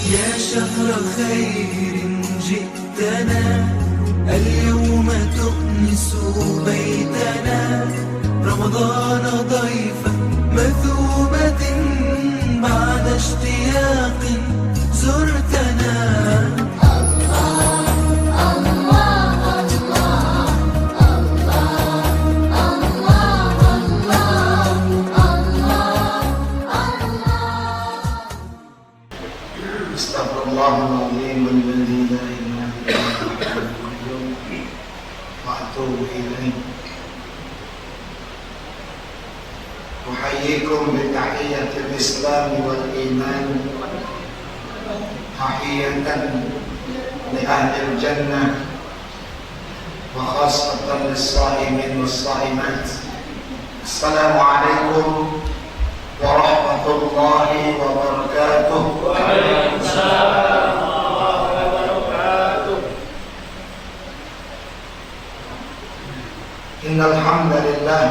يا شهر خير جئتنا اليوم تؤنس بيتنا رمضان ضيفا مثوبة بعد اشتياق زرتنا استغفر الله العظيم الذي لا اله الا هو القيوم واتوب اليه. احييكم بتحيه الاسلام والايمان، تحيه لاهل الجنه وخاصه للصائمين والصائمات. السلام عليكم ورحمة الله وبركاته. وعليكم السلام ورحمة الله وبركاته. إن الحمد لله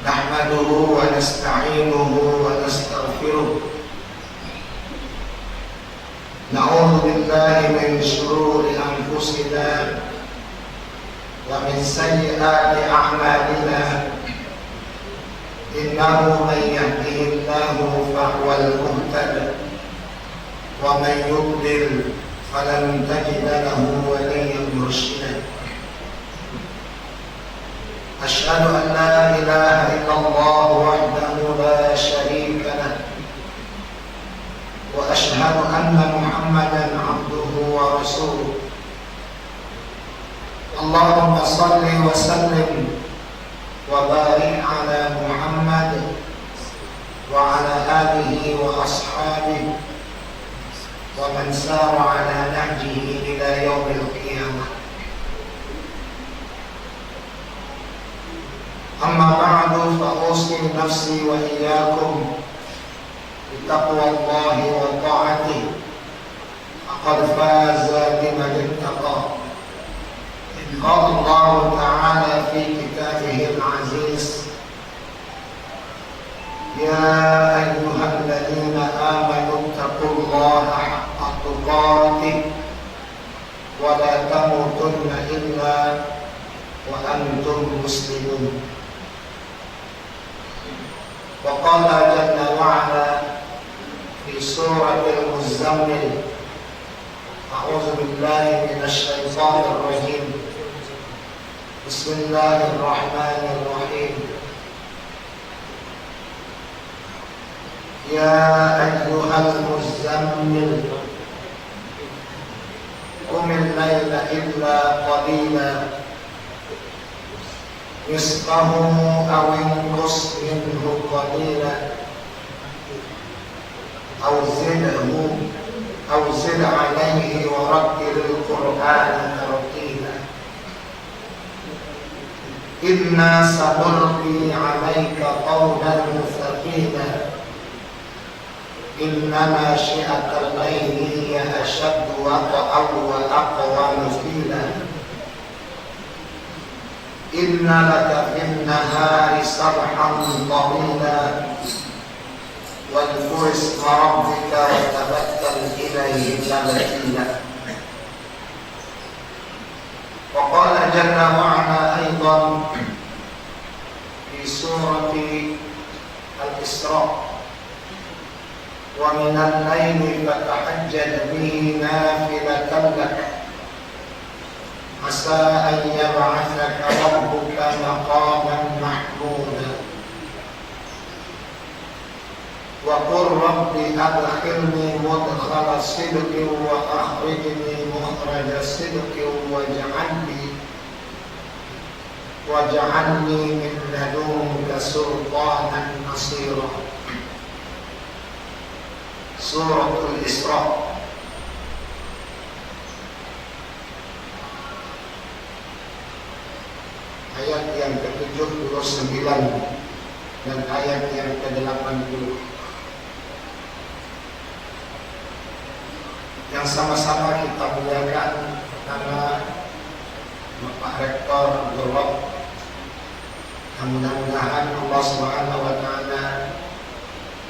نحمده ونستعينه ونستغفره، نعوذ بالله من شرور أنفسنا ومن سيئات أعمالنا، إنه من يهده الله فهو المهتد ومن يضلل فلن تجد له وليا مرشدا. أشهد أن لا إله إلا الله وحده لا شريك له، وأشهد أن محمدا عبده ورسوله. اللهم صل وسلم وبارك على محمد وعلى آله وأصحابه ومن سار على نهجه إلى يوم القيامة. أما بعد، فأوصي نفسي وإياكم بتقوى الله وطاعته، فقد فاز بمن اتقى. قال الله تعالى في كتابه العزيز: يا أيها الذين آمنوا اتقوا الله حق تقاته ولا تموتن إلا وأنتم مسلمون. وقال جل وعلا في سورة المزمل: أعوذ بالله من الشيطان الرجيم، بسم الله الرحمن الرحيم. يا أيها المزمل قم الليل إلا قليلا نصفه أو انقص منه قليلا أو زد عليه ورتل القرآن ترتيلا إنا سنلقي عليك قولا ثقيلا إن ناشئة الليل هي أشد وطئا وأقوم قيلا إن لك في النهار سبحا طويلا واذكر اسم ربك وتبتل إليه تبتيلا. وقال جل وعلا أيضا في سورة الإسراء: ومن الليل فتهجد به نافلة لك عسى أن يبعثك ربك مقاما محمودا. وقل رب أدخلني مدخل صدق وأخرجني مخرج صدق واجعلني من لدنك سلطانا نصيرا. سورة الإسراء. Ayat yang ke-79 dan ayat yang ke-80 yang sama-sama kita muliakan karena Bapak Rektor Gorob. Mudah-mudahan Allah Subhanahu wa taala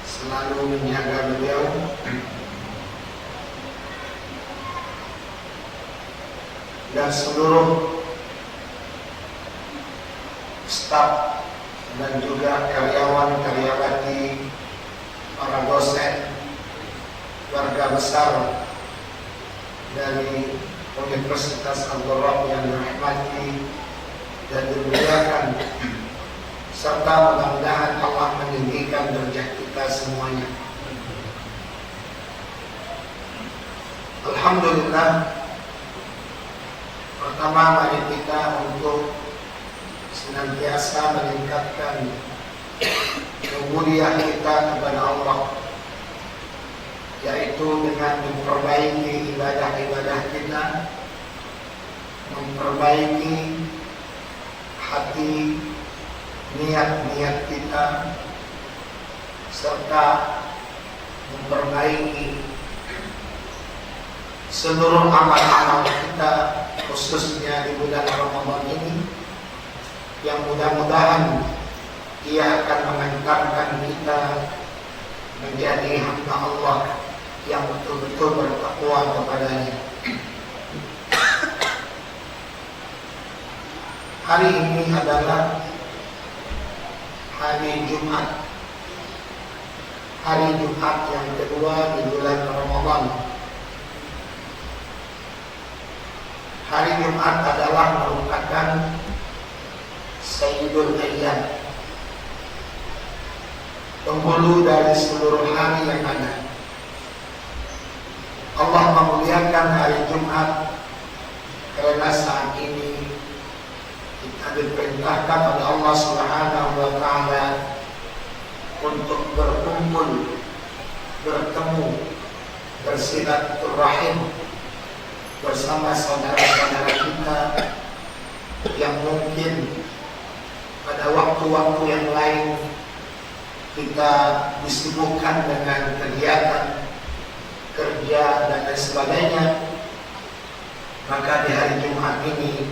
selalu menjaga beliau dan seluruh staf dan juga karyawan-karyawati, para dosen, warga besar dari Universitas Al-Ghurab yang dirahmati dan dimuliakan, serta mudah-mudahan Allah meninggikan derajat kita semuanya. Alhamdulillah, pertama mari kita untuk senantiasa meningkatkan ubudiyah kita kepada Allah, yaitu dengan memperbaiki ibadah-ibadah kita, memperbaiki hati, niat-niat kita, serta memperbaiki seluruh amal-amal kita, khususnya di bulan Ramadan ini, yang mudah-mudahan ia akan mengantarkan kita menjadi hamba Allah yang betul-betul bertakwa kepadanya. Hari ini adalah hari Jumat, hari Jumat yang kedua di bulan Ramadan. Hari Jumat adalah merupakan Sayyidul Ayyam, penghulu dari seluruh hari yang ada. Allah memuliakan hari Jumat karena saat ini kita diperintahkan oleh Allah Subhanahu wa Ta'ala untuk berkumpul, bertemu, bersilaturahim bersama saudara-saudara kita yang mungkin pada waktu-waktu yang lain kita disibukkan dengan kegiatan kerja dan lain sebagainya. Maka di hari Jumat ini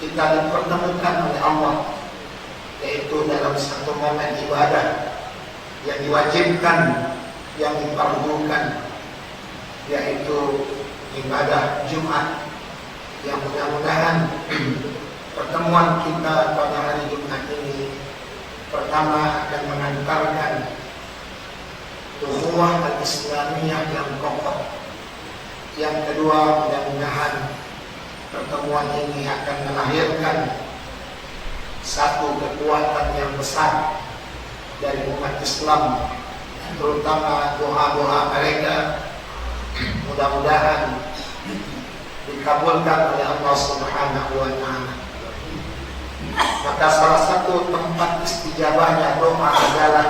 kita dipertemukan oleh Allah, yaitu dalam satu momen ibadah yang diwajibkan, yang diperlukan, yaitu ibadah Jumat, yang mudah-mudahan pertemuan kita pada hari Jumat ini pertama akan mengantarkan ukhuwah al-Islamiyah yang kokoh. Yang kedua, mudah-mudahan pertemuan ini akan melahirkan satu kekuatan yang besar dari umat Islam, terutama doa-doa mereka mudah-mudahan dikabulkan oleh Allah Subhanahu wa Ta'ala. Maka salah satu tempat istijabahnya doa adalah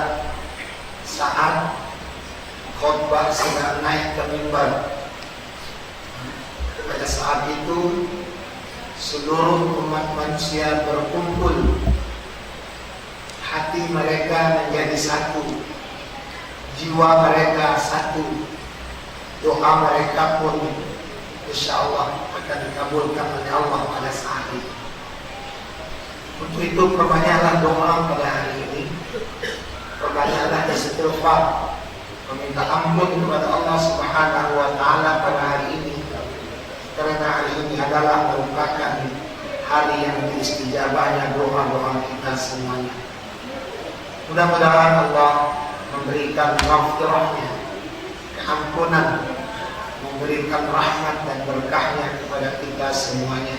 saat khutbah sedang naik ke mimbar. Pada saat itu seluruh umat manusia berkumpul, hati mereka menjadi satu, jiwa mereka satu, doa mereka pun insya Allah akan dikabulkan oleh Allah pada saat itu. Untuk itu perbanyaklah doa pada hari ini, perbanyaklah istighfar, meminta ampun kepada Allah Subhanahu wa Ta'ala pada hari ini, karena hari ini adalah merupakan hari yang diistijabahnya doa-doa kita semuanya. Mudah-mudahan Allah memberikan maghfirahnya, keampunan, memberikan rahmat dan berkahnya kepada kita semuanya,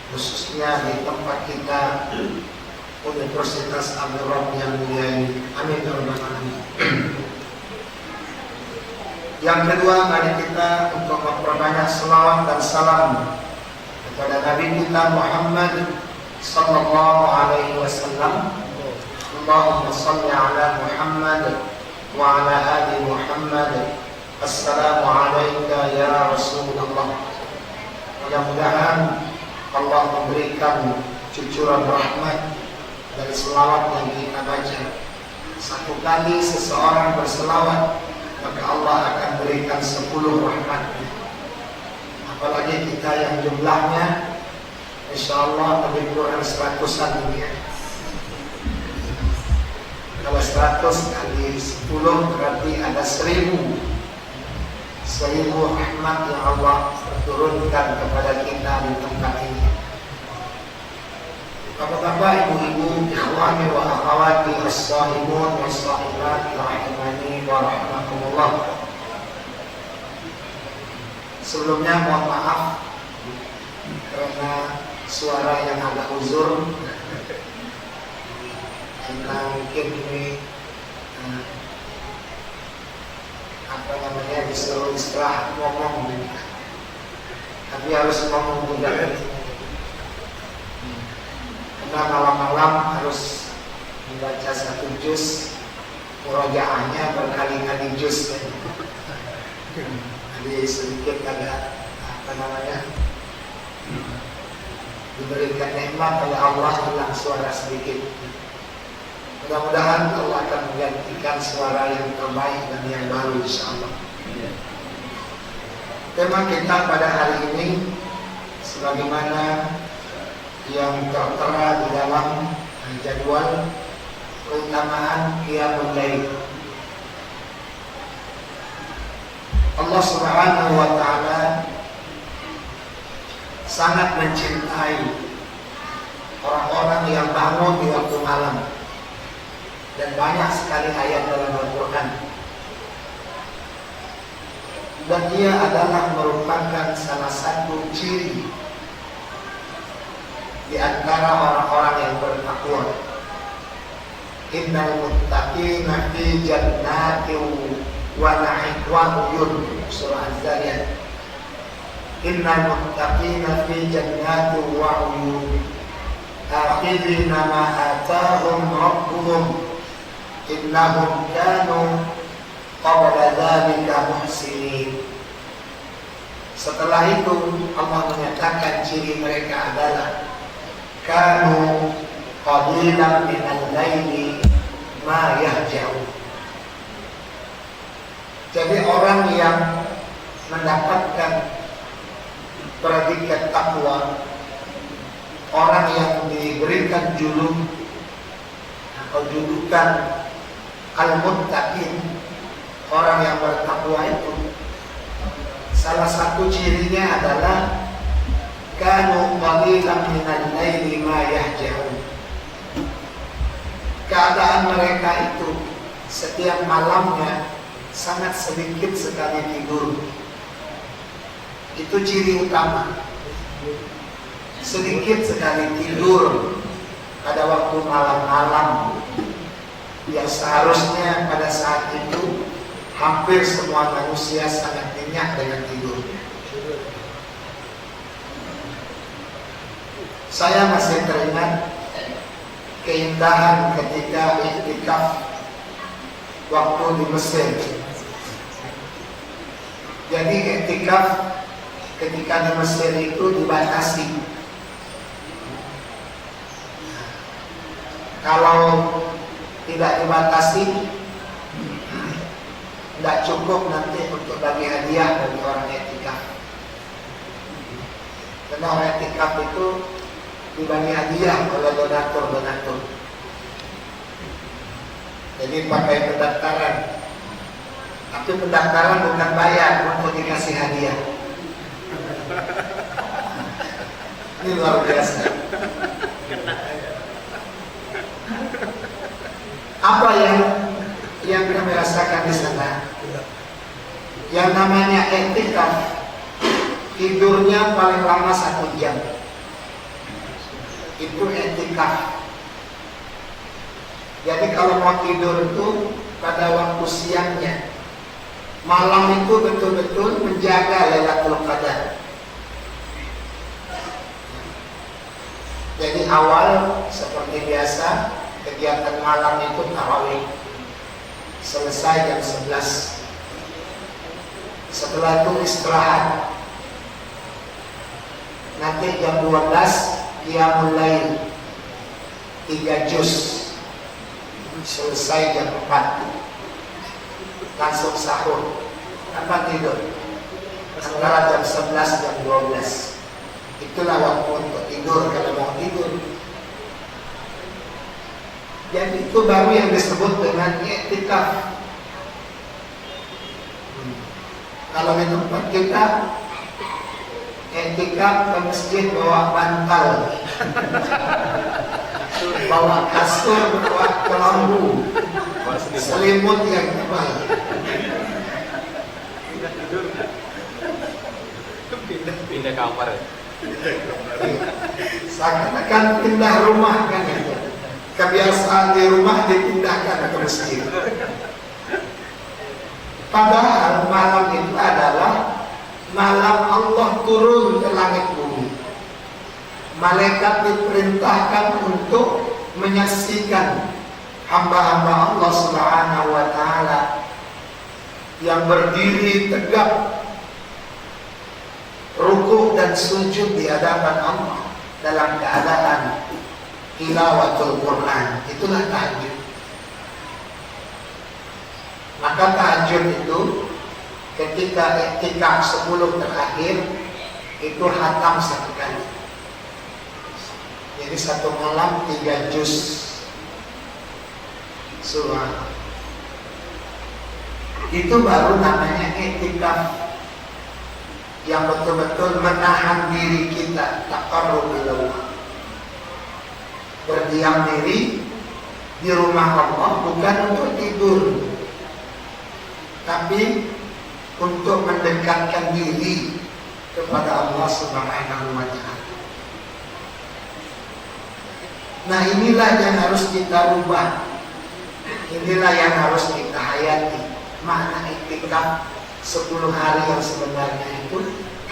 khususnya di tempat kita Universitas Al-Ghurab yang mulia ini. Amin ya rabbal alamin. Yang kedua, mari kita untuk memperbanyak selawat dan salam kepada Nabi kita Muhammad sallallahu alaihi wasallam. Allahumma shalli ala Muhammad wa ala ali Muhammad. Assalamualaikum ya Rasulullah. Mudah-mudahan Allah memberikan cucuran rahmat dari selawat yang kita baca. Satu kali seseorang berselawat, maka Allah akan berikan 10 rahmatnya. Apalagi kita yang jumlahnya insya Allah lebih kurang 100-an ini ya. Kalau 100 kali 10 berarti ada 1000. seribu rahmat yang Allah turunkan kepada kita di tempat ini. Bapak-bapak, ibu-ibu, ikhwani wa akhwati, as-shahimun was-shahibat, rahimani wa rahmatullah. Sebelumnya mohon maaf karena suara yang agak uzur, karena mungkin ini disuruh istirahat ngomong, tapi harus ngomong juga. Karena malam-malam harus membaca satu juz, murojaahnya berkali-kali juz. Jadi sedikit agak diberikan nikmat oleh Allah, hilang suara sedikit. Mudah-mudahan Allah akan menggantikan suara yang terbaik dan yang baru, insyaallah. Tema kita pada hari ini sebagaimana yang tertera di dalam jadwal keutamaan Qiyamul Lail. Allah Subhanahu wa taala sangat mencintai orang-orang yang bangun di waktu malam. Dan banyak sekali ayat dalam Al-Quran. Dan dia adalah merupakan salah satu ciri di antara orang-orang yang bertakwa. Innal muttaqina fi jannatin wa na'im, surah Az-Zariyat. Innal muttaqina fi jannatin wa 'uyun, akhidina ma atahum rabbuhum, innahum kanu qabla dzalika muhsinin. Setelah itu Allah menyatakan ciri mereka adalah kanu qalilan minal laili ma yahja'un. Jadi orang yang mendapatkan predikat takwa, orang yang diberikan julukan al-muttaqin, orang yang bertakwa itu, salah satu cirinya adalah kanu qalilan minal laili ma yahja'un. Keadaan mereka itu setiap malamnya sangat sedikit sekali tidur. Itu ciri utama. Sedikit sekali tidur pada waktu malam-malam, yang seharusnya pada saat itu hampir semua manusia sangat nyenyak dengan tidur. Saya masih teringat keindahan ketika iktikaf waktu di Mesir. Jadi iktikaf ketika di Mesir itu dibatasi. Kalau tidak dibatasi, tidak cukup nanti untuk bagi hadiah bagi orang etikaf. Karena orang etikaf itu dibagi hadiah oleh donatur. Jadi pakai pendaftaran. Tapi pendaftaran bukan bayar untuk dikasih hadiah. Ini luar biasa. Apa yang kami rasakan di sana? Yang namanya iktikaf, tidurnya paling lama 1 jam. Itu iktikaf. Jadi kalau mau tidur itu pada waktu siangnya, malam itu betul-betul menjaga Lailatul Qadar. Jadi awal seperti biasa, kegiatan malam itu tarawih, selesai jam 11. Setelah itu istirahat. Nanti jam 12 Qiyamul Lail 3 juz, selesai jam 4. Langsung sahur. Kapan tidur? Antara jam 11 jam 12. Itulah waktu untuk tidur kalau mau tidur. Jadi itu baru yang disebut dengan iktikaf. Kalau di tempat kita etikaf ke masjid bawa bantal, bawa kasur, bawa kelambu, selimut yang tebal. Pindah kamar. Seakan-akan pindah rumah kan itu. Kebiasaan di rumah dipindahkan ke masjid. Padahal malam itu adalah malam Allah turun ke langit bumi. Malaikat diperintahkan untuk menyaksikan hamba-hamba Allah Subhanahu wa taala yang berdiri tegap, rukuk dan sujud di hadapan Allah dalam keadaan tilawatul Quran. Itulah tahajud. Maka tahajud itu ketika iktikaf 10 terakhir itu khatam 1 kali. Jadi 1 malam 3 juz surah. Itu baru namanya iktikaf, yang betul-betul menahan diri kita taqarrub ilallah. Berdiam diri di rumah Allah bukan untuk tidur, tapi untuk mendekatkan diri kepada Allah Subhanahu wa taala. Nah, inilah yang harus kita rubah. Inilah yang harus kita hayati. Makna iktikaf 10 hari yang sebenarnya itu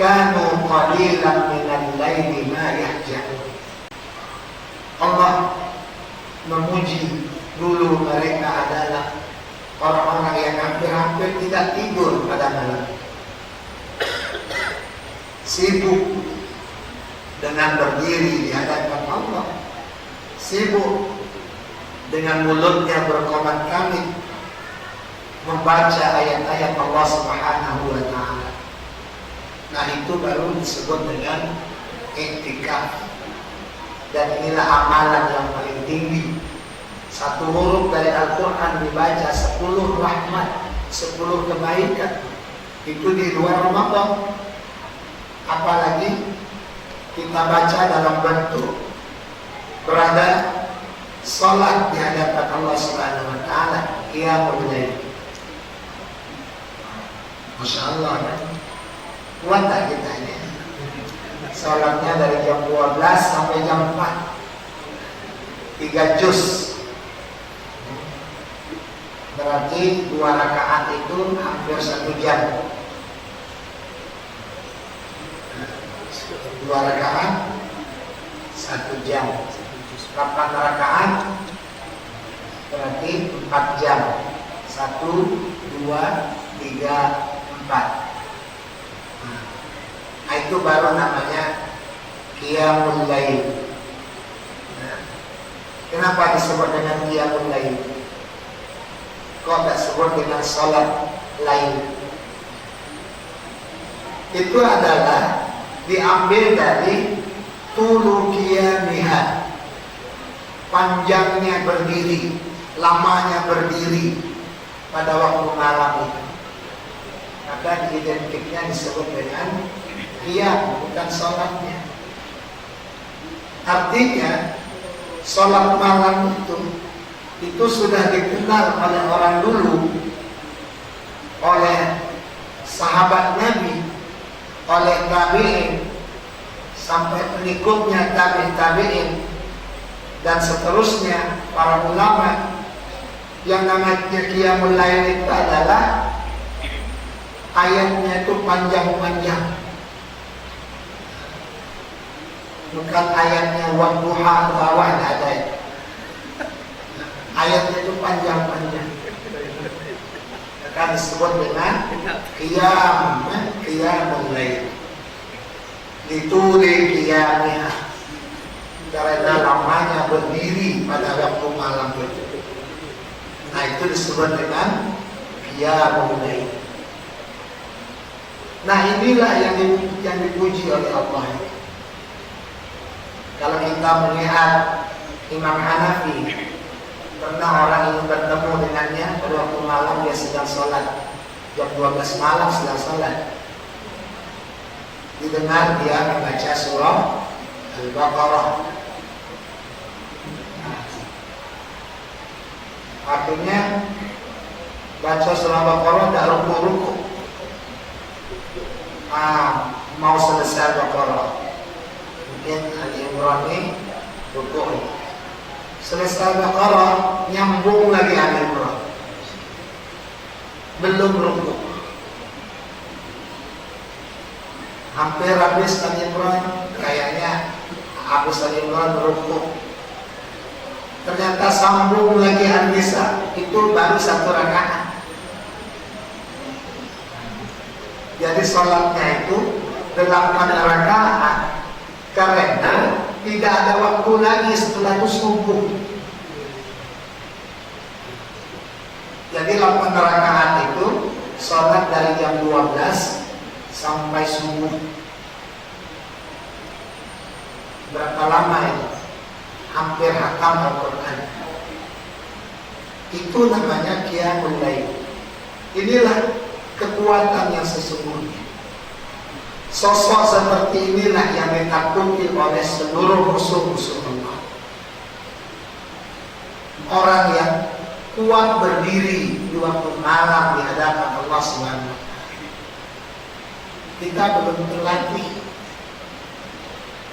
kanu qalilan minal laili ma yahja'un. Allah memuji dulu mereka adalah orang-orang yang hampir-hampir tidak tidur pada malam, sibuk dengan berdiri di hadapan Allah, sibuk dengan mulutnya berkomat-kamit membaca ayat-ayat Allah Subhanahu wa taala. Nah, itu baru disebut dengan iktikaf. Dan inilah amalan yang paling tinggi. 1 huruf dari Al-Quran dibaca 10 rahmat, 10 kebaikan. Itu di luar Ramadan. Apalagi kita baca dalam bentuk berada sholat di hadapan Allah Subhanahu wa taala, qiyamul lail. Masya Allah kan? Kuat tak kita ini? Sholatnya dari jam 12 sampai jam 4, 3 juz. Berarti 2 rakaat itu hampir 1 jam. 2 rakaat 1 jam. 8 rakaat berarti 4 jam. 1, 2, 3, 4. Nah, itu baru namanya qiyamul lail. Nah, kenapa disebut dengan qiyamul lail? Kok tak sebut dengan salat lail? Itu adalah diambil dari tulu qiyamiha, panjangnya berdiri, lamanya berdiri pada waktu malam itu. Maka identiknya disebut dengan qiyam, bukan sholatnya. Artinya sholat malam itu sudah dikenal oleh orang dulu, oleh sahabat Nabi, oleh tabi'in, sampai pengikutnya tabi'in, dan seterusnya para ulama. Yang namanya qiyamul lail itu adalah ayatnya itu panjang-panjang, bukan ayatnya wadduha bawah, tidak ada. Ayatnya itu panjang-panjang, akan disebut dengan qiyamul lail. Dituli qiyamiha, karena lamanya berdiri pada waktu malam itu. Nah, itu disebut dengan qiyamul lail. Nah, inilah yang dipuji oleh Allah. Kalau kita melihat Imam Hanafi, pernah orang ingin bertemu dengannya pada waktu malam, dia sedang sholat. jam 12 malam setelah salat, didengar dia membaca surah Al-Baqarah. Artinya baca surah Al-Baqarah tidak ruku-ruku. Mau selesai Al-Baqarah, mungkin Ali Imran ini ruku. Selesai Al-Baqarah, nyambung lagi Ali Imran, belum ruku. Hampir habis Ali Imran, kayaknya habis Ali Imran ruku. Ternyata sambung lagi An-Nisa, itu baru 1 rakaat. Jadi sholatnya itu 8 rakaat, karena tidak ada waktu lagi setelah itu subuh. Jadi 8 rakaat itu sholat dari jam 12 sampai subuh. Berapa lama itu? Hampir hatam Al-Quran. Itu namanya Qiyamul Lail. Inilah kekuatan yang sesungguhnya. Sosok seperti inilah yang ditakuti oleh seluruh musuh-musuh Allah. Orang yang kuat berdiri di waktu malam di hadapan Allah SWT. Kita belum terlatih.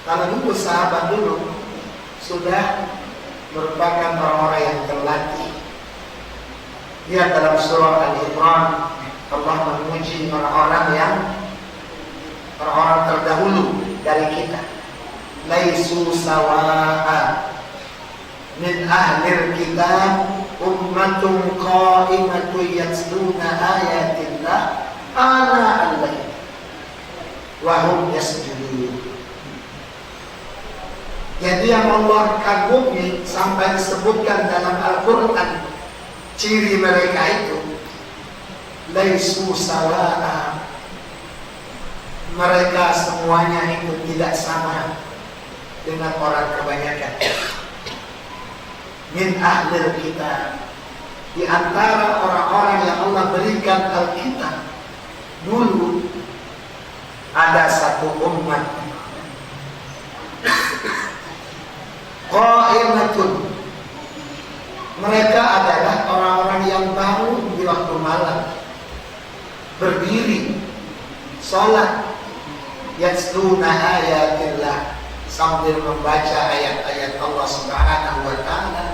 Kalau dulu sahabat dulu sudah merupakan orang-orang yang terlatih. Dia dalam surah Al-Imran, Allah memuji orang-orang terdahulu dari kita. Laisu sawa'a min ahlil kitab ummatun qa'imatun yatluna ayatillah ana al-lail wa hum yasjudun. Jadi yang Allah kagumi sampai disebutkan dalam Al-Quran, ciri mereka itu laisu sawa'a, mereka semuanya itu tidak sama dengan orang kebanyakan. Min ahlil kitab, di antara orang-orang yang Allah berikan Alkitab dulu, ada satu umat qa'imatun, mereka adalah orang-orang yang bangun di waktu malam, berdiri sholat, yatluna ayatillah, sambil membaca ayat-ayat Allah Subhanahu wa ta'ala,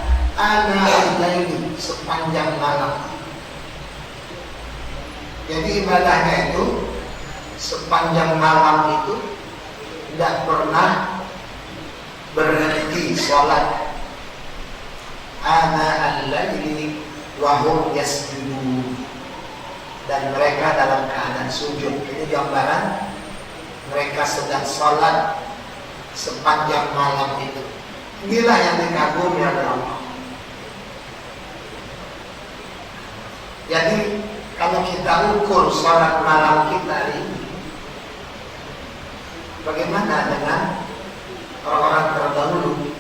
ana al-laili, sepanjang malam. Jadi ibadahnya itu sepanjang malam itu tidak pernah berhenti sholat. Ana al-laili wa hum yasjudun, dan mereka dalam keadaan sujud. Ini gambaran mereka sedang sholat sepanjang malam itu. Inilah yang dikagumi oleh Allah. Jadi kalau kita ukur sholat malam kita ini, bagaimana dengan orang-orang terdahulu?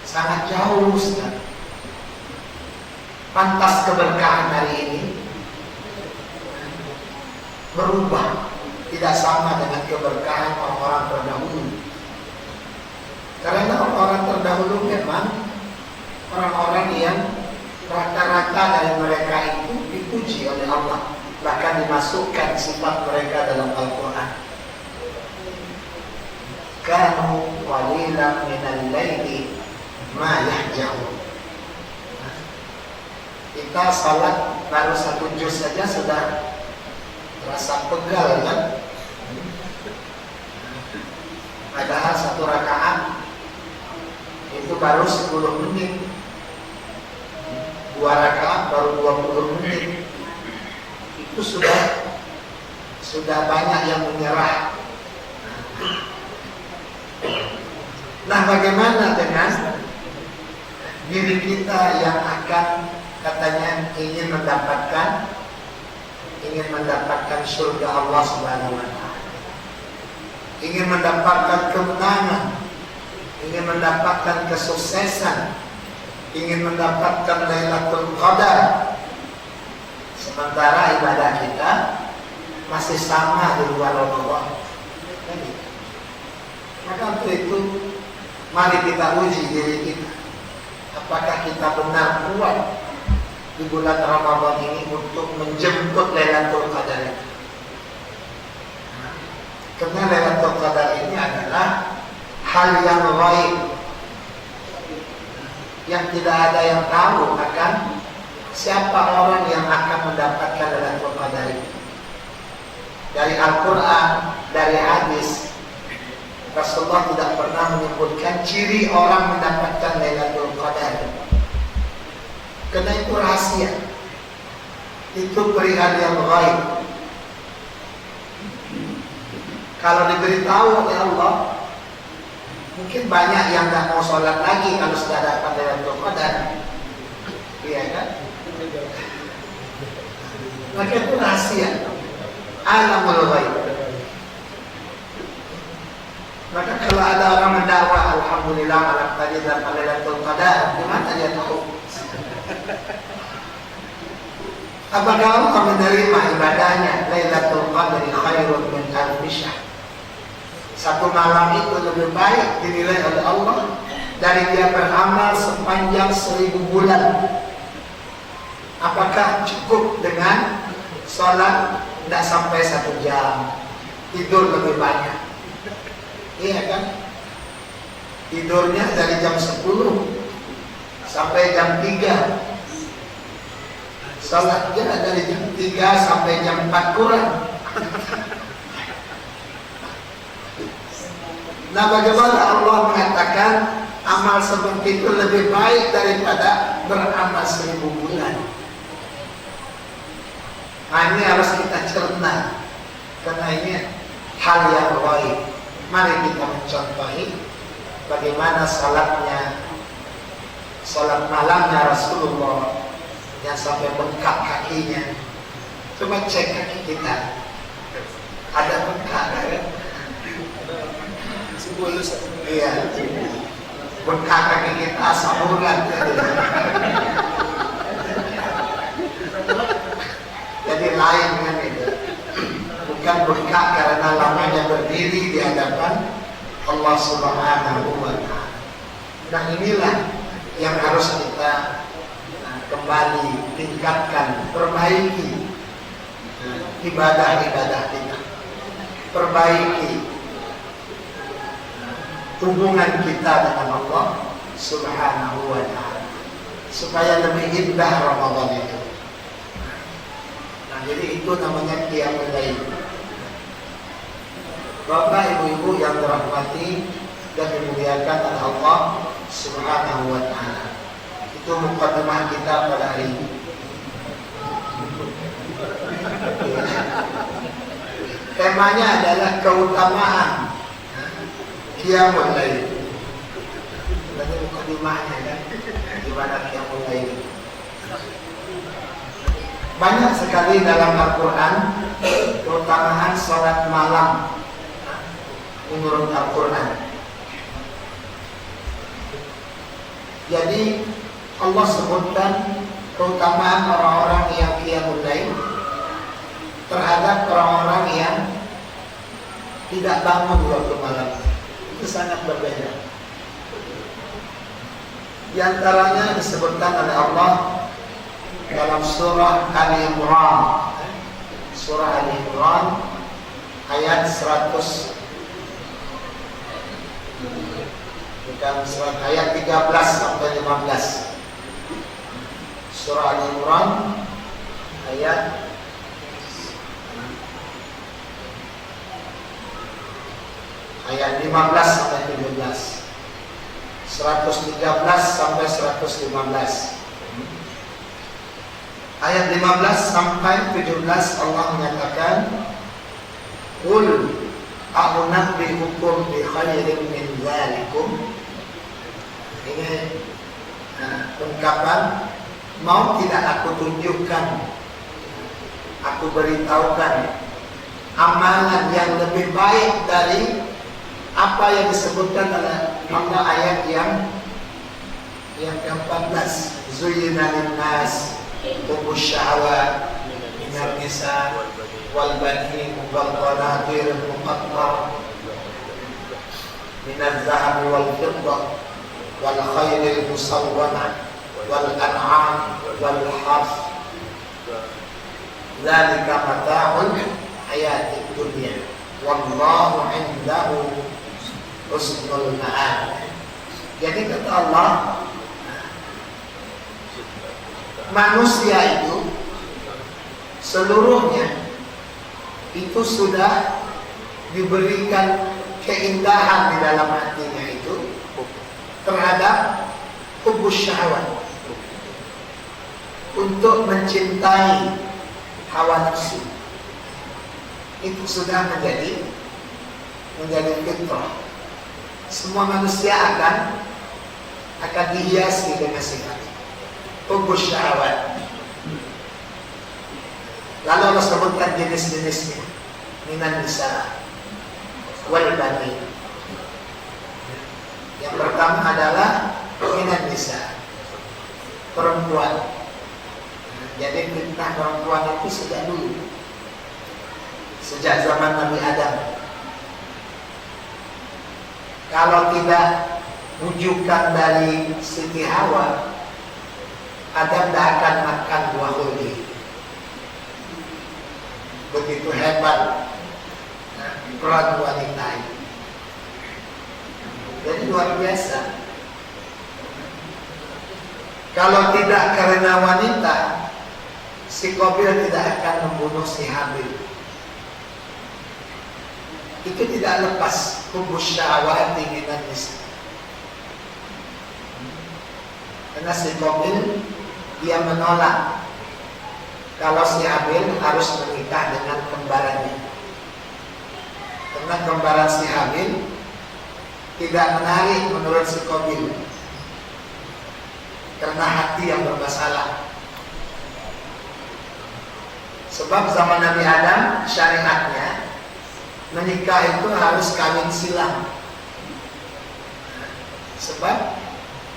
Sangat jauh sekali. Pantas keberkahan hari ini berubah, tidak sama dengan keberkahan orang-orang terdahulu. Karena orang-orang terdahulu memang orang-orang yang rata-rata dari mereka itu dipuji oleh Allah, bahkan dimasukkan sifat mereka dalam Al-Quran. Kanu qalilan minal laili ma yahja'un. Kita salat baru 1 juz saja sudah rasa pegal kan? Padahal 1 rakaat itu baru 10 menit, 2 rakaat baru 20 menit. Itu sudah banyak yang menyerah. Nah, bagaimana dengan diri kita yang akan katanya ingin mendapatkan surga Allah Subhanahu wa ta'ala, ingin mendapatkan kemenangan, ingin mendapatkan kesuksesan, ingin mendapatkan Lailatul Qadar. sementara ibadah kita masih sama di luar Ramadan. Maka untuk itu mari kita uji diri kita, apakah kita benar kuat di bulan Ramadan ini untuk menjemput Lailatul Qadar itu. Karena Lailatul Qadar ini adalah hal yang gaib, yang tidak ada yang tahu akan siapa orang yang akan mendapatkan Lailatul Qadar itu. Dari Al-Quran, dari hadis, Rasulullah tidak pernah menyebutkan ciri orang mendapatkan Lailatul Qadar. Karena itu rahasia, itu perihal yang gaib. Kalau diberitahu oleh Allah, mungkin banyak yang nggak mau sholat lagi kalau sudah dapat Lailatul Qadar, iya kan? Maka itu rahasia, alamul ghaib. Maka kalau ada orang mendakwah, alhamdulillah malam tadi dapat Lailatul Qadar, gimana dia tahu? Apakah Allah menerima ibadahnya? Lailatul Qadri khairun min alfi syahr. Satu malam itu lebih baik dinilai oleh Allah dari dia beramal sepanjang 1000 bulan. Apakah cukup dengan sholat tidak sampai 1 jam, tidur lebih banyak? Iya kan? Tidurnya dari jam 10 sampai jam 3. Sholatnya dari jam 3 sampai jam 4 kurang. Nah, bagaimana Allah mengatakan amal seperti itu lebih baik daripada beramal 1000 bulan? Nah, ini harus kita cerna, karena ini hal yang gaib. Mari kita mencontohi bagaimana salat malamnya Rasulullah yang sampai bengkak kakinya. Coba cek kaki kita, ada bengkak kan? Iya, bengkak kaki kita sahuran. Jadi lain kan itu, bukan bengkak karena lamanya berdiri di hadapan Allah Subhanahu wa Ta'ala. Nah, inilah yang harus kita kembali tingkatkan, perbaiki ibadah-ibadah kita, perbaiki hubungan kita dengan Allah Subhanahu wa Ta'ala supaya lebih indah Ramadan itu. Nah, jadi itu namanya qiyamul lail. Bapak, ibu-ibu yang dirahmati dan dimuliakan oleh Allah Subhanahu wa Ta'ala, itu mukadimah kita pada hari ini. Temanya adalah keutamaan qiyamul lail. Berarti mukadimahnya kan, gimana qiyamul lail. Banyak sekali dalam Al-Quran keutamaan salat malam menurut Al-Quran. Jadi Allah sebutkan keutamaan orang-orang yang qiyamul lail terhadap orang-orang yang tidak bangun di waktu malam. Itu sangat berbeda. Di antaranya disebutkan oleh Allah dalam surah Ali Imran. Surah Ali Imran ayat 100, bukan surat, ayat 13 sampai 15. Surah Ali Imran ayat 15 sampai 17. 113 sampai 115. Ayat 15 sampai 17 Allah menyatakan, "Qul a'unabbi'ukum bi khairin min dzalikum." Ini ungkapan, mau tidak aku tunjukkan, aku beritahukan amalan yang lebih baik dari apa yang disebutkan oleh Allah ayat yang ke-14. Zuyyina lin-nas hubbush syahawat minan nisa wal banin wal qanatir muqaddar minaz zahabi wal fiddah wal khairil musawwamah wal an'am wal harth dzalika mata'ul hayatid dunya wallahu 'indahu husnul ma'ab. Jadi kata Allah, manusia itu seluruhnya itu sudah diberikan keindahan di dalam hatinya itu terhadap hubus syahwat, untuk mencintai hawa nafsu. Itu sudah menjadi fitrah. Semua manusia akan dihiasi dengan sifat hubus syahwat. Lalu Allah sebutkan jenis-jenisnya, minan nisa wal banin. Yang pertama adalah minan nisa, perempuan. Jadi fitnah perempuan itu sejak dulu, sejak zaman Nabi Adam. Kalau tidak rujukan dari Siti Hawa, Adam tidak akan makan buah khuldi. Begitu hebat peran wanita ini. Jadi luar biasa. Kalau tidak karena wanita, si Qabil tidak akan membunuh si Habil. Itu tidak lepas hubus syahwati minan nisa. Karena si Qabil dia menolak kalau si Habil harus menikah dengan kembarannya. Karena kembaran si Habil tidak menarik menurut si Qabil, karena hati yang bermasalah. Sebab zaman Nabi Adam syariatnya menikah itu harus kawin silang. Sebab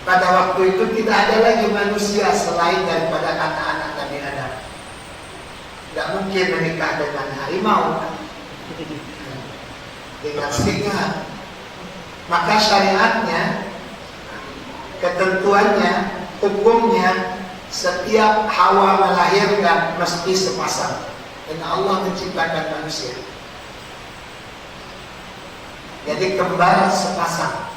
pada waktu itu tidak ada lagi manusia selain daripada anak-anak Nabi Adam. Tidak mungkin menikah dengan harimau, dengan singa. Maka syariatnya, ketentuannya, hukumnya, setiap Hawa melahirkan mesti sepasang. Karena Allah menciptakan manusia. Jadi kembar sepasang.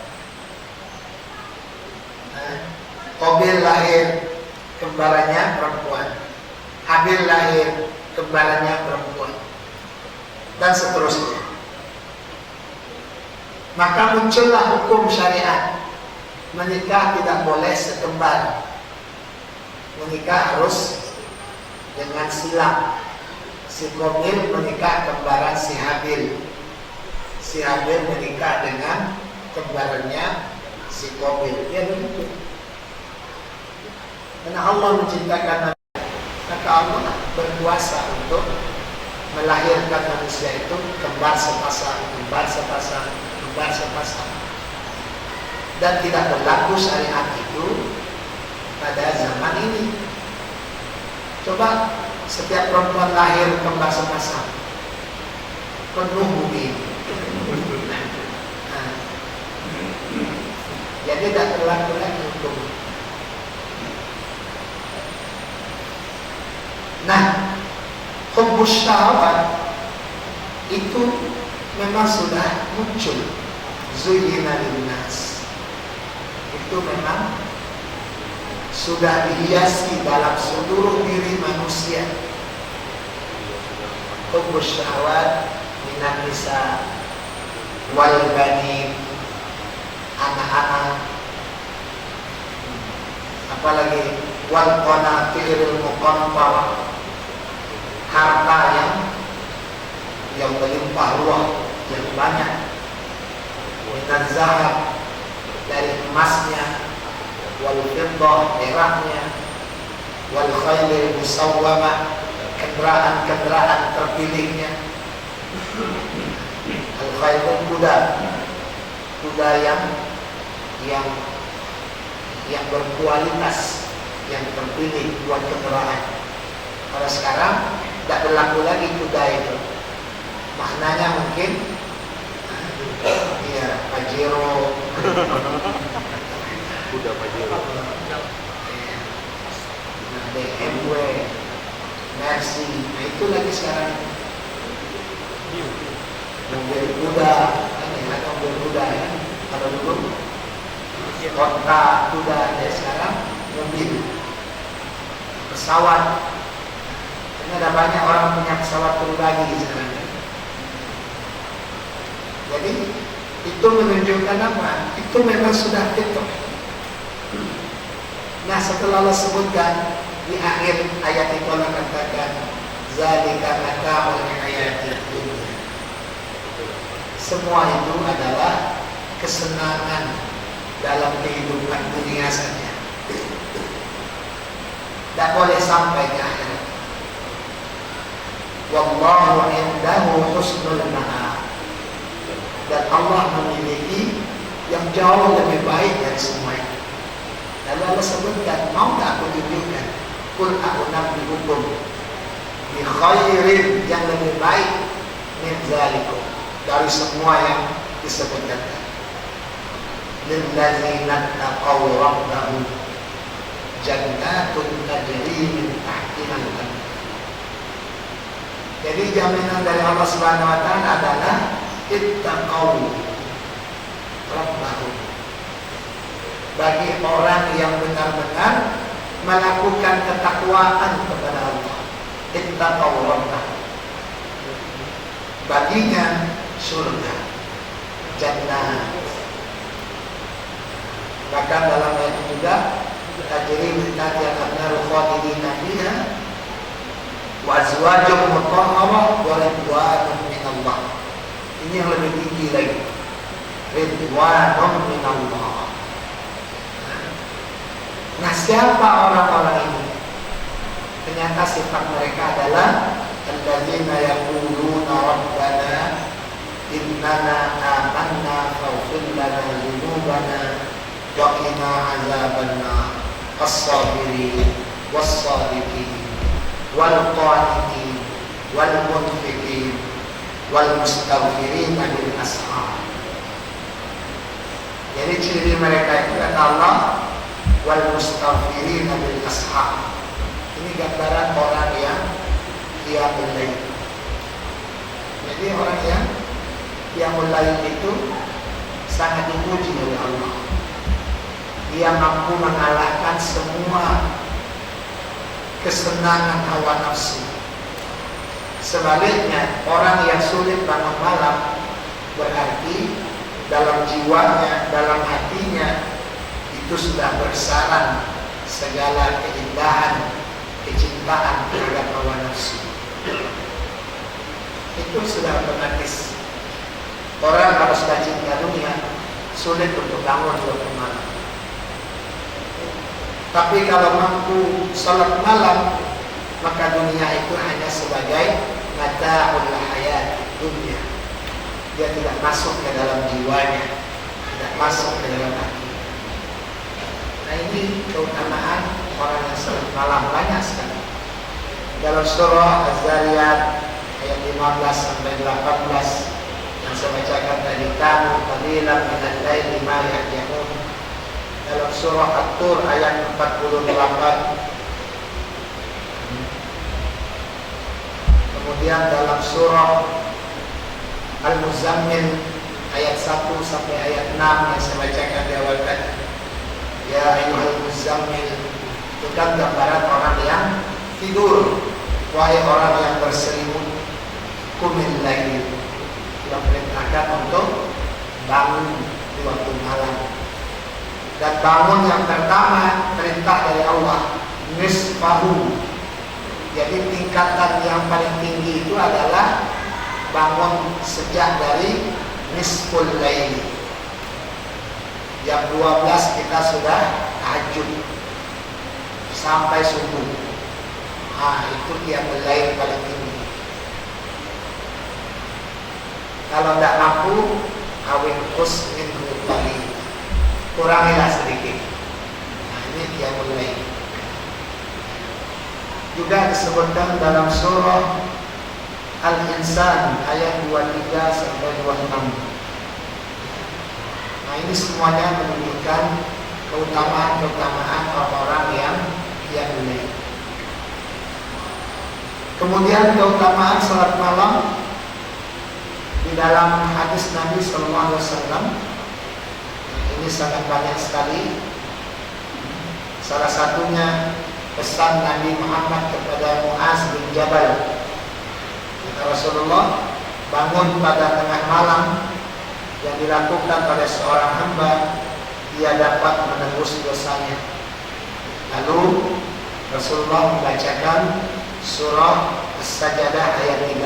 Qabil lahir, kembarannya perempuan. Habil lahir, kembarannya perempuan. Dan seterusnya. Maka muncullah hukum syariat. Menikah tidak boleh sekembar. Menikah harus dengan silang. Si Qabil menikah kembaran si Habil. Si Habil menikah dengan kembarannya si Qabil. Ya begitu. Karena Allah menciptakan manusia, maka Allah berkuasa untuk melahirkan manusia itu kembar sepasang, kembar sepasang, kembar sepasang. Dan tidak berlaku syariat itu pada zaman ini. Coba setiap perempuan lahir kembar sepasang, penuh bumi. Nah, jadi tidak berlaku lagi hukum. Nah, hubus syahwat itu memang sudah muncul. Zuyyina linnas. Itu memang sudah dihiasi dalam seluruh diri manusia. Hubus syahwat minan nisa wal banin, anak-anak, apalagi wal qanatiril muqantarah, harta yang berlimpah ruah, yang banyak. Minan zahab, dari emasnya, wal fiddah, peraknya, wal khailil musawwamah, kendaraan-kendaraan terpilihnya. Al khailul kuda yang berkualitas, yang terpilih buat kendaraan. Kalau sekarang tidak berlaku lagi kuda itu. Maknanya mungkin iya Pajero, Kuda Pajero. BMW, Mercy, nah itu lagi sekarang mobil kuda, kan ya, mobil kuda ya. Kalau dulu kota kuda, ya sekarang mobil, pesawat. Ini ada banyak orang punya pesawat pribadi sekarang. Jadi itu menunjukkan apa? Itu memang sudah fitrah. Nah setelah Allah sebutkan di akhir ayat itu Allah katakan zalika mata'ul hayatid dunya. Semua itu adalah kesenangan dalam kehidupan dunia saja. Tak boleh sampai ke akhirat. Wallahu indahu husnul ma'ab. Dan Allah memiliki yang jauh lebih baik dari semua itu. Lalu Allah sebutkan, mau tak aku tunjukkan? Kul aku nabi hukum bi khairin, yang lebih baik min zalikum, dari semua yang disebutkan. Lillazina taqaw rabbahum jannatun tajri min tahtiha al-anhar. Jadi jaminan dari Allah Subhanahu wa taala adalah ittaqaw rabbahum. Bagi orang yang benar-benar melakukan ketakwaan kepada Allah, ittaqaw rabbahum, baginya surga, jannah. Bahkan dalam ayat ini juga tajri min tahtiha al-anhar khalidina fiha wa azwajun mutahharah wa ridwanun min Allah. Ini yang lebih tinggi lagi, ridwanun min Allah. Nah, siapa orang-orang ini? Ternyata sifat mereka adalah alladzina yaquluna rabbana innana amanna faghfir lana dzunubana wa qina azabannar, as-sabirin was-sadiqin wal qanitin wal munfiqin wal mustaghfirin bil ashar. Jadi ciri mereka itu kata Allah, wal mustaghfirin bil ashar. Ini gambaran orang yang qiyamul lail. Jadi orang yang qiyamul lail itu sangat dipuji oleh Allah. Dia mampu mengalahkan semua kesenangan hawa nafsu. Sebaliknya, orang yang sulit bangun malam berarti dalam jiwanya, dalam hatinya itu sudah bersarang segala keindahan, kecintaan terhadap hawa nafsu. Itu sudah otomatis. Orang kalau sudah cinta dunia, sulit untuk bangun waktu malam. Tapi kalau mampu salat malam, maka dunia itu hanya sebagai mata'ul hayat dunia. Dia tidak masuk ke dalam jiwanya, tidak masuk ke dalam hati. Nah ini keutamaan orang yang salat malam banyak sekali. Dalam surah Az-Zariyat ayat 15 sampai 18 yang saya bacakan tadi, kamu qalilan minal laili ma yahjaun. Dalam surah At-Tur ayat 48. Kemudian dalam surah Al-Muzammil ayat 1 sampai ayat 6 yang saya bacakan di awal tadi. Ya ayyuhal muzammil, itu kan gambaran orang yang tidur. Wahai orang yang berselimut, qumil lail, yang perintahkan untuk bangun di waktu malam. Dan bangun yang pertama perintah dari Allah, nisfahu. Jadi tingkatan yang paling tinggi itu adalah bangun sejak dari nisful lail. Jam 12 kita sudah tahajud sampai subuh. Itu qiyamul lail paling tinggi. Kalau tidak mampu, awin khus min qalil, kurangilah sedikit. Ini qiyamul lail. juga disebutkan dalam surah Al-Insan ayat 23 sampai 26. Nah, ini semuanya menunjukkan keutamaan orang-orang yang mulia. Kemudian keutamaan salat malam di dalam hadis Nabi Sallallahu Alaihi Wasallam ini sangat banyak sekali. Salah satunya pesan Nabi Muhammad kepada Muaz bin Jabal. Kata Rasulullah, bangun pada tengah malam yang dilakukan pada seorang hamba, dia dapat menembus dosanya. Lalu Rasulullah membacakan surah As-Sajdah ayat 32.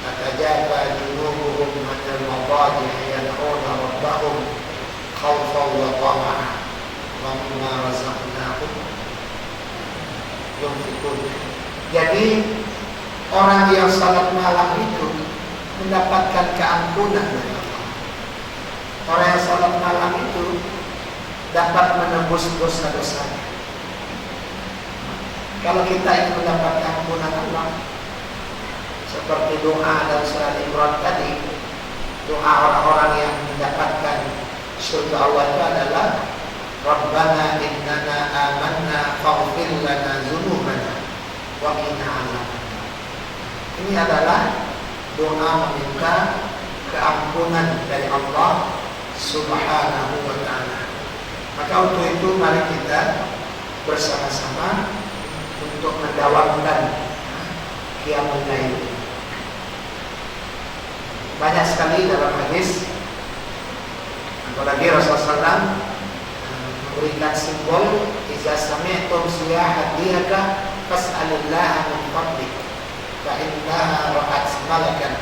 Tatajafa junubuhum minal madaji'i yad'una rabbahum khawfan wa tama'an wa mimma razaqnahum yunfiqun. Jadi orang yang salat malam itu mendapatkan keampunan dari Allah. Orang yang salat malam itu dapat menembus dosa-dosanya. Kalau kita ingin mendapatkan ampunan Allah, seperti doa dalam surat Imran tadi, doa orang-orang yang mendapatkan surga Allah itu adalah Rabbana innana amanna faghfir lana dzunubana wa qina adzabannar. Ini adalah doa meminta keampunan dari Allah Subhanahu wa ta'ala. Maka untuk itu mari kita bersama-sama untuk mendawamkan qiyamul lail. Banyak sekali dalam hadis, apalagi Rasulullah SAW memberikan simbol idza sami'tum siyahat diyaka fas'alillaha min fadlik fa innaha ra'at malakan.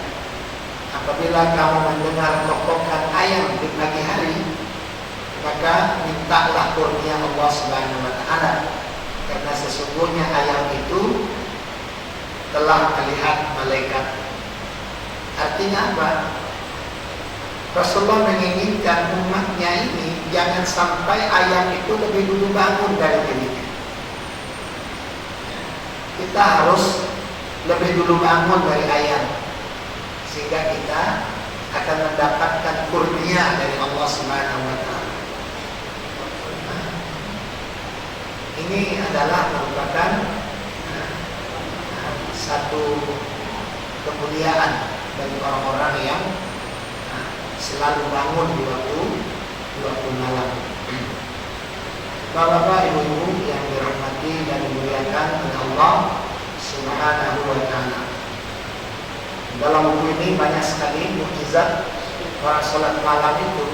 Apabila kamu mendengar kokokan ayam di pagi hari, maka mintalah kurnia Allah Subhanahu wa ta'ala, karena sesungguhnya ayam itu telah melihat malaikat. Artinya apa? Rasulullah menginginkan umatnya ini jangan sampai ayam itu lebih dulu bangun dari dirinya. Kita harus lebih dulu bangun dari ayam, sehingga kita akan mendapatkan kurnia dari Allah Subhanahu wa ta'ala. Ini adalah merupakan satu kemuliaan bagi orang-orang yang selalu bangun di waktu malam. Bapak-bapak, ibu-ibu yang dirahmati dan dimuliakan oleh Allah Subhanahu wa ta'ala. Dalam buku ini banyak sekali mukjizat orang salat malam itu.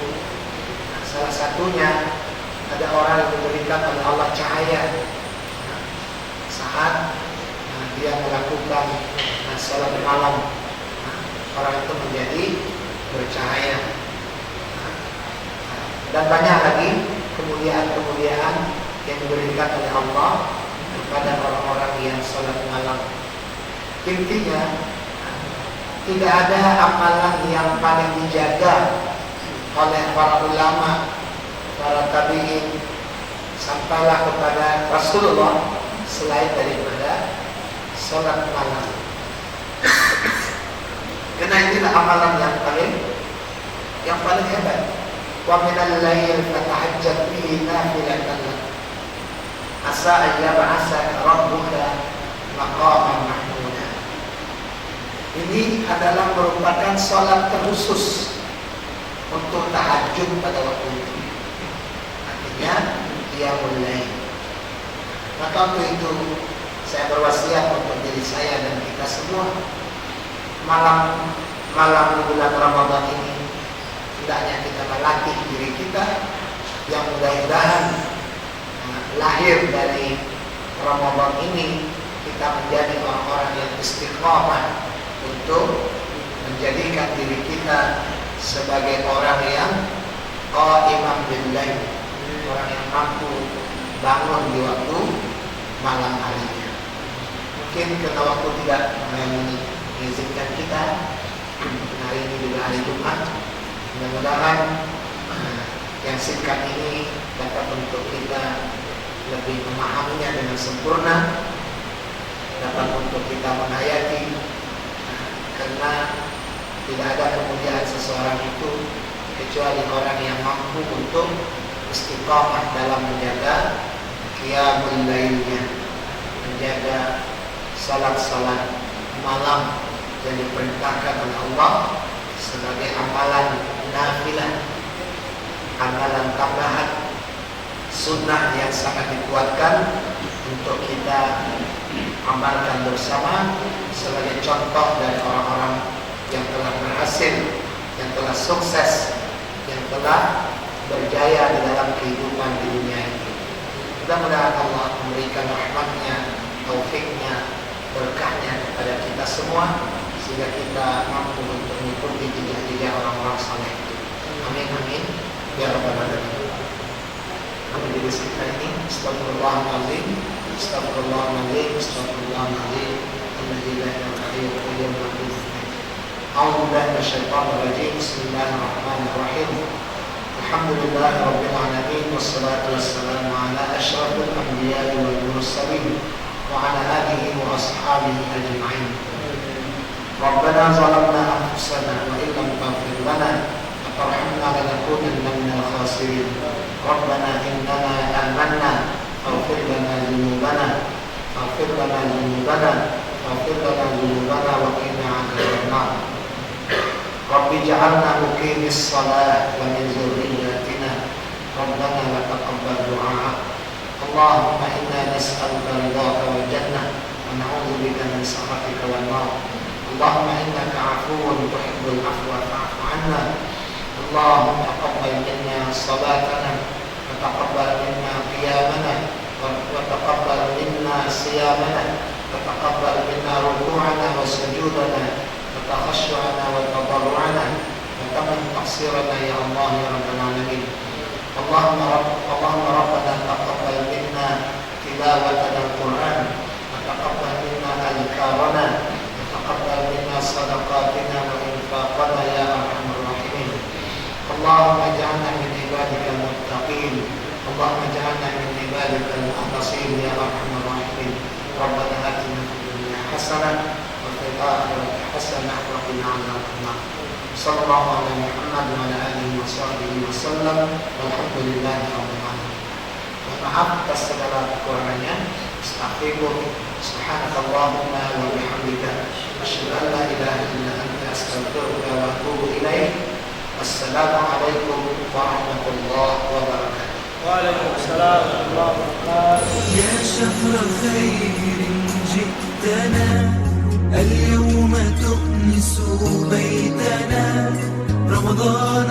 Salah satunya ada orang yang diberikan oleh Allah cahaya saat dia melakukan salat malam. Orang itu menjadi bercahaya. Dan banyak lagi kemuliaan-kemuliaan yang diberikan oleh Allah kepada orang-orang yang salat malam. Intinya, tidak ada amalan yang paling dijaga oleh para ulama, para tabi'in, sampailah kepada Rasulullah selain daripada salat malam. Karena inilah amalan yang paling hebat. Wa minal lail fatahajjat bihi nafilatan lak asa an yab'asaka rabbuka maqaman mahmuda. Ini adalah merupakan salat terkhusus untuk tahajud pada waktu itu. Artinya qiyamul lail. Maka untuk itu saya berwasiat untuk diri saya dan kita semua, malam di bulan Ramadan ini hendaknya kita melatih diri kita yang mudah-mudahan lahir dari Ramadan ini kita menjadi orang-orang yang istiqomah untuk menjadikan diri kita sebagai orang yang qaiman bil lail, orang yang mampu bangun di waktu malam harinya. Mungkin karena waktu tidak mengizinkan kita, hari ini juga hari Jumat, mudah-mudahan yang singkat ini dapat untuk kita lebih memahaminya dengan sempurna dapat untuk kita menghayati, karena tidak ada kemuliaan seseorang itu kecuali orang yang mampu untuk istiqamah dalam menjaga qiyamul lailnya, menjaga salat-salat malam yang diperintahkan oleh Allah sebagai amalan nafilah, amalan tambahan sunnah yang sangat dikuatkan untuk kita amalkan bersama sebagai contoh dari orang-orang yang telah berhasil, yang telah sukses, yang telah berjaya di dalam kehidupan di dunia ini. Mudah-mudahan Allah memberikan rahmatnya, taufiknya, berkahnya kepada kita semua, sehingga kita mampu untuk mengikuti jejak-jejak orang-orang saleh itu. Amin amin ya rabbal alamin. Majelis kita ini, astagfirullahaladzim, astagfirullahaladzim, astagfirullahaladzim, alladzi la ilaha illa huwal hayyul qayyum. A'udzu billahi minasyaitonir rajim. Bismillahirrahmanirrahim. Alhamdulillahi rabbil alamin, wassalatu wassalamu ala asyrafil anbiya'i wal mursalin wa ala alihi wa ashabihi ajma'in. Rabbana zalamna anfusana wa illam taghfir lana wa tarhamna lanakunanna minal khasirin. Rabbana innana amanna faghfir lana dzunubana faghfir lana dzunubana faghfir lana dzunubana wa qina 'adzabannar. Rabbi ja'alna muqimis shalah wa min dzurriyyatina Rabbana wa taqabbal du'a. Allahumma inna nas'aluka ridhaka wal jannah wa na'udzu bika min sakhatika wan nar. Allahumma innaka 'afuwwun tuhibbul 'afwa fa'fu 'anna. Allahumma taqabbal minna salatana wa taqabbal minna qiyamana wa taqabbal minna siyamana wa taqabbal minna ruku'ana wa sujudana wa takhashshu'ana wa tadarru'ana wa tamam taqsirana ya Allah ya rabbal alamin. Allahumma rabbana taqabbal minna tilawatana al-Qur'an wa taqabbal minna adhkarana wa taqabbal minna sadaqatina wa infaqana ya arhamar rahimin. Allahumma ij'alna min ibadika al-muttaqin. Allahumma ij'alna min ibadika al-mukhlasin ya arhamar rahimin. Rabbana atina fid dunya hasanah wa fil akhirati hasanah wa qina 'adzabannar. Sallallahu ala Muhammad wa ala alihi wa sahbihi wa sallam. Walhamdulillahi rabbil alamin. Maaf atas segala kekurangannya. Astaghfirullah. Subhanakallahumma wa bihamdika asyhadu an la ilaha illa anta astaghfiruka wa atubu ilaik. Assalamualaikum warahmatullahi wabarakatuh. Waalaikumsalam warahmatullahi wabarakatuh. يا شهر خير جئتنا اليوم تؤنس بيتنا رمضان